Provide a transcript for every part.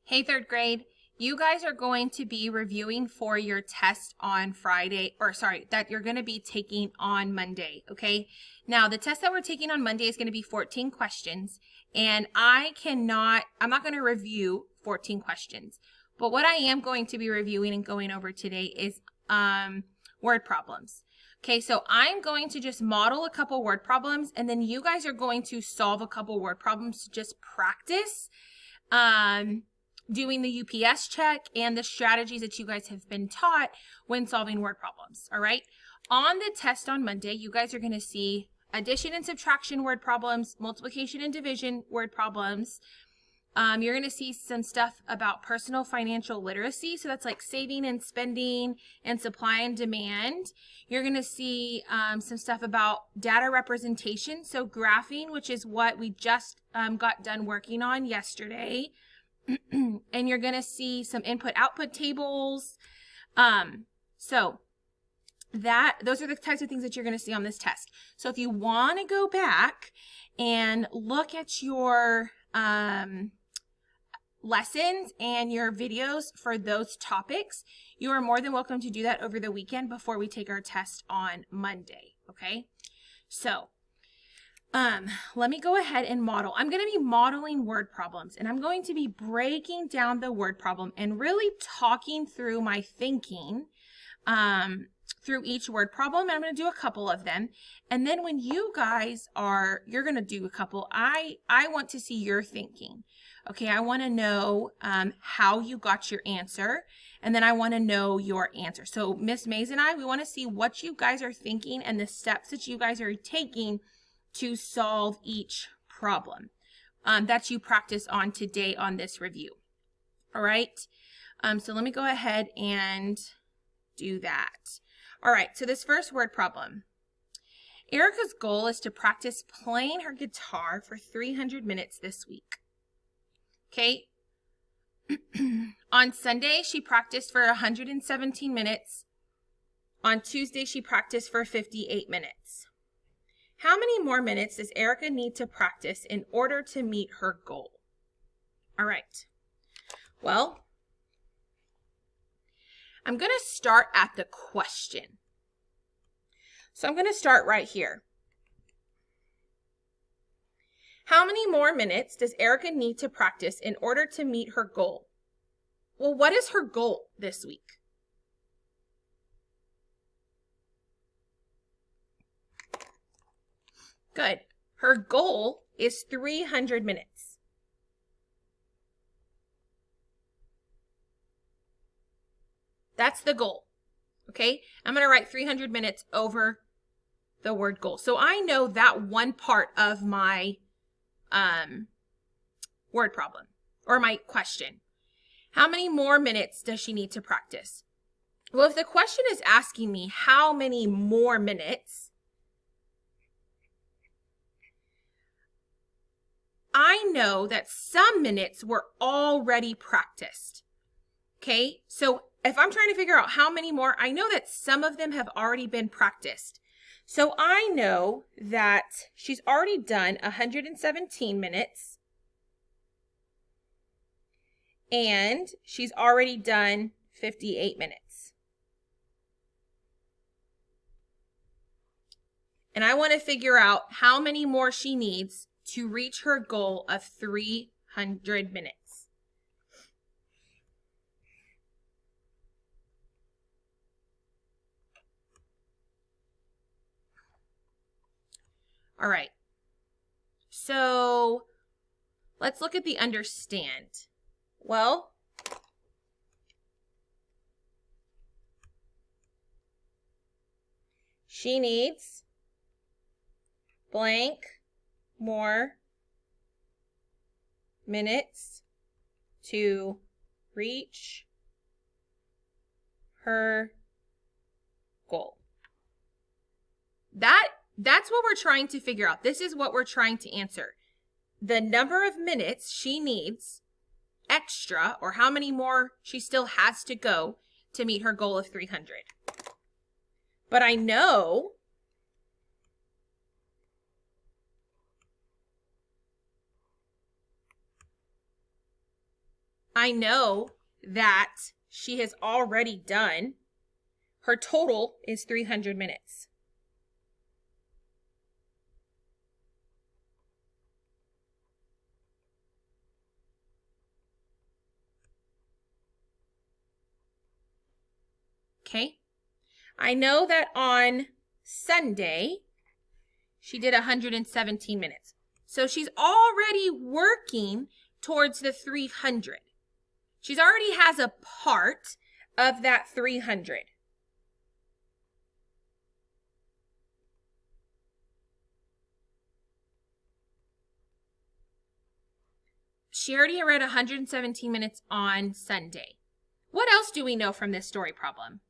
Hey, third grade, you guys are going to be reviewing for your test on Friday, that you're going to be taking on Monday, okay? Now, the test that we're taking on Monday is going to be 14 questions, and I'm not going to review 14 questions, but what I am going to be reviewing and going over today is word problems. Okay, so I'm going to just model a couple word problems, and then you guys are going to solve a couple word problems to just practice doing the UPS check and the strategies that you guys have been taught when solving word problems, all right? On the test on Monday, you guys are going to see addition and subtraction word problems, multiplication and division word problems. You're going to see some stuff about personal financial literacy. So that's like saving and spending and supply and demand. You're going to see some stuff about data representation. So graphing, which is what we just got done working on yesterday. And you're going to see some input-output tables. So those are the types of things that you're going to see on this test. So if you want to go back and look at your lessons and your videos for those topics, you are more than welcome to do that over the weekend before we take our test on Monday, okay? So let me go ahead and model. I'm going to be modeling word problems, and I'm going to be breaking down the word problem and really talking through my thinking through each word problem. And I'm going to do a couple of them. And then when you're going to do a couple, I want to see your thinking. Okay, I want to know how you got your answer, and then I want to know your answer. So Miss Mays and we want to see what you guys are thinking and the steps that you guys are taking to solve each problem that you practice on today on this review. All right, so let me go ahead and do that. All right, so this first word problem. Erica's goal is to practice playing her guitar for 300 minutes this week. Okay, on Sunday she practiced for 117 minutes. On Tuesday she practiced for 58 minutes. How many more minutes does Erica need to practice in order to meet her goal? All right. Well, I'm going to start at the question. So I'm going to start right here. How many more minutes does Erica need to practice in order to meet her goal? Well, what is her goal this week? Good. Her goal is 300 minutes. That's the goal. Okay? I'm going to write 300 minutes over the word goal. So I know that one part of my word problem or my question. How many more minutes does she need to practice? Well, if the question is asking me how many more minutes, I know that some minutes were already practiced. Okay, so if I'm trying to figure out how many more, I know that some of them have already been practiced. So I know that she's already done 117 minutes and she's already done 58 minutes. And I want to figure out how many more she needs to reach her goal of 300 minutes. All right, so let's look at the understand. Well, she needs blank more minutes to reach her goal. That's what we're trying to figure out. This is what we're trying to answer. The number of minutes she needs extra, or how many more she still has to go to meet her goal of 300. But I know I know that she has already done, her total is 300 minutes. Okay. I know that on Sunday, she did 117 minutes. So she's already working towards the 300. She's already has a part of that 300. She already read 117 minutes on Sunday. What else do we know from this story problem?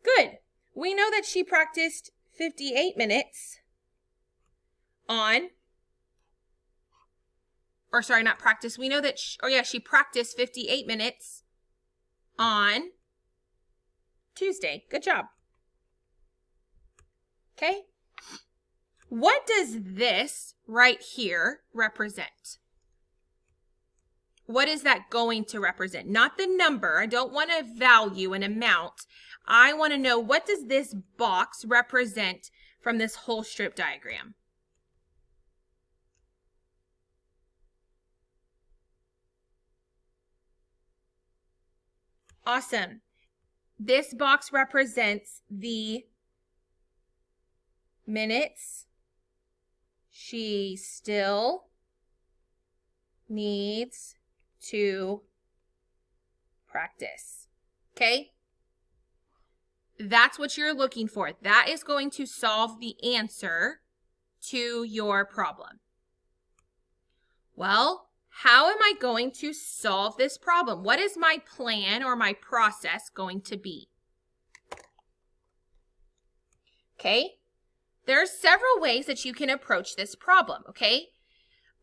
Good. We know that she practiced 58 minutes on, or sorry, not practice. We know that, she practiced 58 minutes on Tuesday. Good job. Okay. What does this right here represent? What is that going to represent? Not the number. I don't want a value, an amount. I want to know, what does this box represent from this whole strip diagram? Awesome. This box represents the minutes she still needs to practice. Okay? That's what you're looking for. That is going to solve the answer to your problem. Well, how am I going to solve this problem? What is my plan or my process going to be? Okay? There are several ways that you can approach this problem, okay?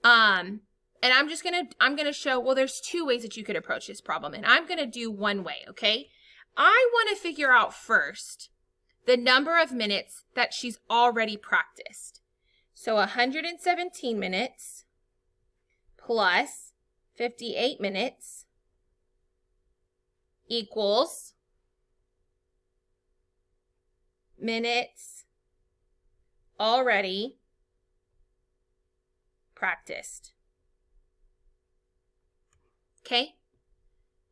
And I'm going to show, well, there's two ways that you could approach this problem, and I'm going to do one way, okay? I want to figure out first the number of minutes that she's already practiced. So 117 minutes plus 58 minutes equals minutes already practiced. Okay?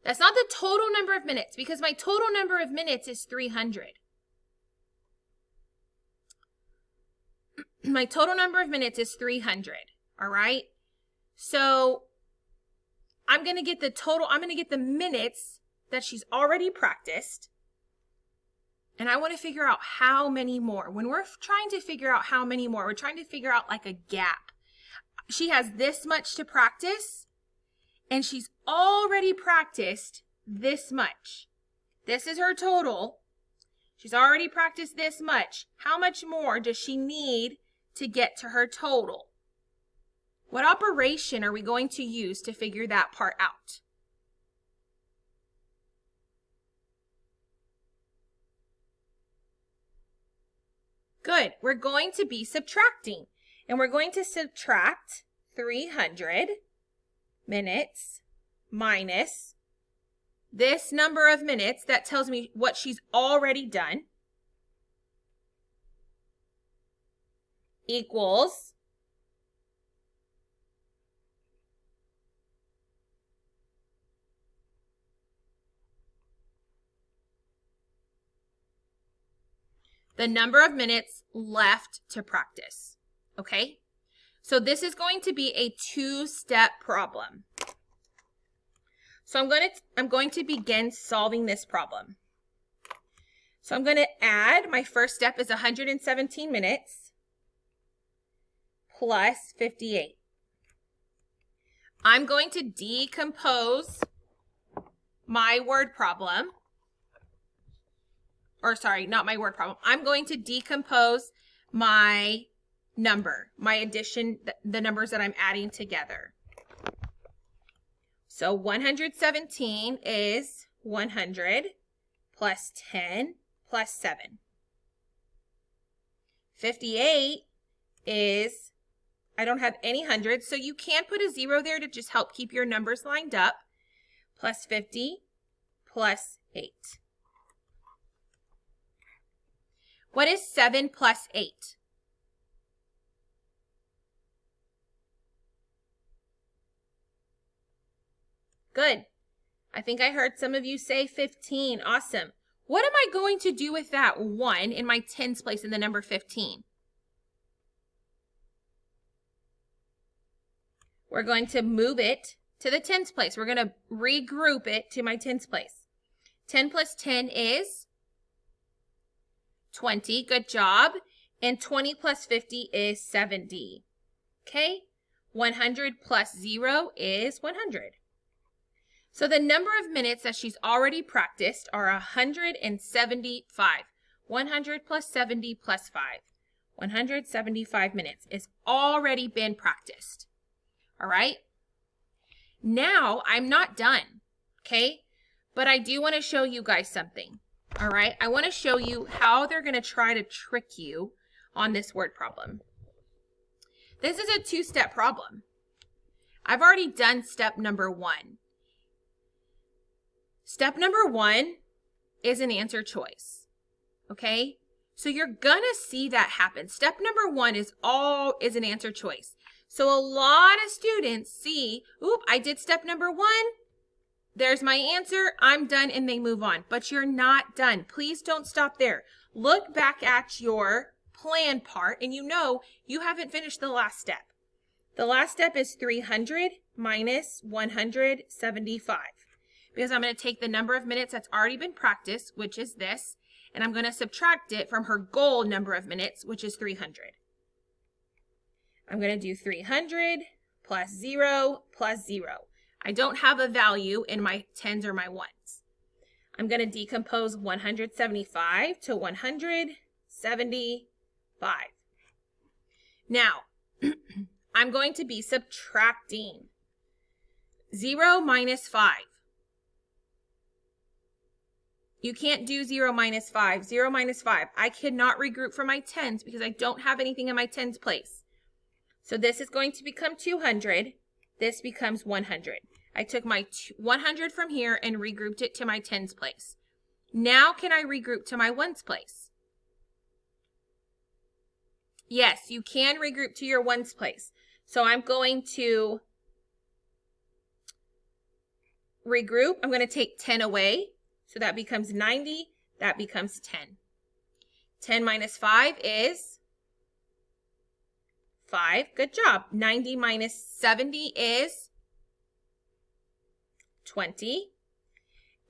That's not the total number of minutes, because my total number of minutes is 300. My total number of minutes is 300, all right? So I'm going to get the total, I'm going to get the minutes that she's already practiced, and I want to figure out how many more. When we're trying to figure out how many more, we're trying to figure out like a gap. She has this much to practice, and she's already practiced this much. This is her total. She's already practiced this much. How much more does she need to get to her total? What operation are we going to use to figure that part out? Good. We're going to be subtracting. And we're going to subtract 300 minutes minus this number of minutes that tells me what she's already done equals the number of minutes left to practice. Okay? So this is going to be a two-step problem. So I'm going to begin solving this problem. So I'm going to add, my first step is 117 minutes plus 58. I'm going to decompose my word problem. Or sorry, not my word problem. I'm going to decompose my number, my addition, the numbers that I'm adding together. So 117 is 100 plus 10 plus 7. 58 is, I don't have any hundreds, so you can put a 0 there to just help keep your numbers lined up. Plus 50 plus 8. What is 7 plus 8? Good. I think I heard some of you say 15. Awesome. What am I going to do with that 1 in my tens place in the number 15? We're going to move it to the tens place. We're going to regroup it to my tens place. 10 plus 10 is 20. Good job. And 20 plus 50 is 70. Okay? 100 plus 0 is 100. So the number of minutes that she's already practiced are 175. 100 plus 70 plus 5. 175 minutes. It's already been practiced. All right? Now, I'm not done, okay? But I do want to show you guys something, all right? I want to show you how they're going to try to trick you on this word problem. This is a 2-step problem. I've already done step number 1. Step number 1 is an answer choice, okay? So you're going to see that happen. Step number 1 is an answer choice. So a lot of students see, oop, I did step number 1. There's my answer. I'm done, and they move on. But you're not done. Please don't stop there. Look back at your plan part, and you know you haven't finished the last step. The last step is 300 minus 175. Because I'm going to take the number of minutes that's already been practiced, which is this, and I'm going to subtract it from her goal number of minutes, which is 300. I'm going to do 300 plus 0 plus 0. I don't have a value in my tens or my ones. I'm going to decompose 175 to 175. Now, I'm going to be subtracting 0 minus 5. You can't do 0 minus 5. 0 minus 5. I cannot regroup for my tens because I don't have anything in my tens place. So this is going to become 200. This becomes 100. I took my 100 from here and regrouped it to my tens place. Now can I regroup to my ones place? Yes, you can regroup to your ones place. So I'm going to regroup. I'm going to take 10 away. So that becomes 90. That becomes 10. 10 minus 5 is 5. Good job. 90 minus 70 is 20.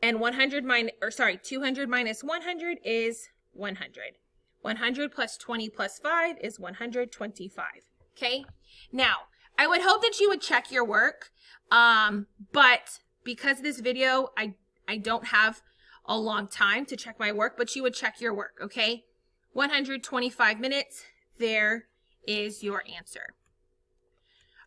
And 200 minus 100 is 100. 100 plus 20 plus 5 is 125. Okay? Now, I would hope that you would check your work. But because of this video, I don't have a long time to check my work, but you would check your work, okay? 125 minutes. There is your answer.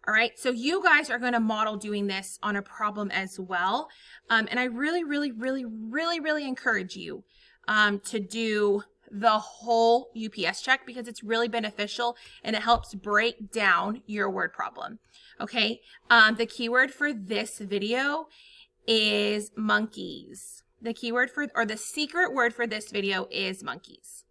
All right, so you guys are going to model doing this on a problem as well. And I really, really, really, really, really encourage you to do the whole UPS check because it's really beneficial and it helps break down your word problem. Okay, the keyword for this video is monkeys. The keyword for, or the secret word for this video is monkeys.